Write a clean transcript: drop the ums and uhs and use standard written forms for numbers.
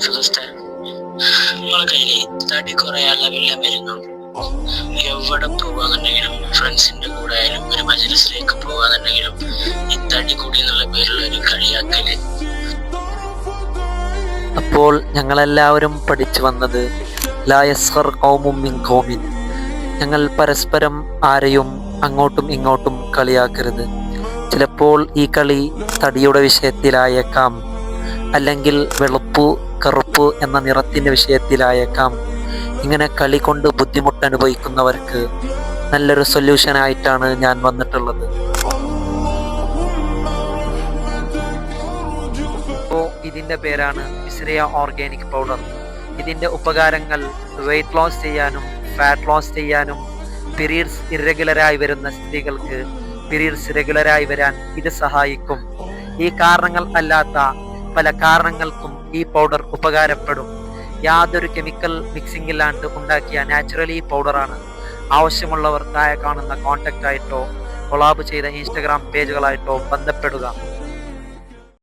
First നമ്മളെ കയ്യില് തടി കുറയാനുള്ള വല്ല മരുന്നും എവിടെ പോവാന്നുണ്ടെങ്കിലും ഫ്രണ്ട്സിന്റെ കൂടെ ആയാലും ഒരു മജ്‌ലിസിലേക്ക് പോവാന്നുണ്ടെങ്കിലും ഈ തടി കൂടി എന്നുള്ള പേരുള്ള ഒരു കളിയാക്കല്. അപ്പോൾ ഞങ്ങളെല്ലാവരും പഠിച്ചു വന്നത് ലാ യസ്ഖർ ഖൗമും മിൻ ഖൗമിൻ, ഞങ്ങൾ പരസ്പരം ആരെയും അങ്ങോട്ടും ഇങ്ങോട്ടും കളിയാക്കരുത്. ചിലപ്പോൾ ഈ കളി തടിയുടെ വിഷയത്തിലായേക്കാം, അല്ലെങ്കിൽ വെളുപ്പ് കറുപ്പ് എന്ന നിറത്തിൻ്റെ വിഷയത്തിലായേക്കാം. ഇങ്ങനെ കളി കൊണ്ട് ബുദ്ധിമുട്ട് അനുഭവിക്കുന്നവർക്ക് നല്ലൊരു സൊല്യൂഷനായിട്ടാണ് ഞാൻ വന്നിട്ടുള്ളത്. ഇപ്പോൾ ഇതിൻ്റെ പേരാണ് മിസ്രിയ ഓർഗാനിക് പൗഡർ. ഇതിൻ്റെ ഉപകാരങ്ങൾ വെയ്റ്റ് ലോസ് ചെയ്യാനും ഫാറ്റ് ലോസ് ചെയ്യാനും പീരീഡ്സ് ഇറഗുലറായി വരുന്ന സ്ത്രീകൾക്ക് പീരീഡ്സ് റെഗുലറായി വരാൻ ഇത് സഹായിക്കും. ഈ കാരണങ്ങൾ അല്ലാത്ത പല കാരണങ്ങൾക്കും ഈ പൗഡർ ഉപകാരപ്പെടും. യാതൊരു കെമിക്കൽ മിക്സിംഗ് ഇല്ലാണ്ട് ഉണ്ടാക്കിയ നാച്ചുറലി പൗഡറാണ്. ആവശ്യമുള്ളവർ താഴെ കാണുന്ന കോൺടാക്റ്റ് ആയിട്ടോ കൊളാബ് ചെയ്ത ഇൻസ്റ്റഗ്രാം പേജുകളായിട്ടോ ബന്ധപ്പെടുക.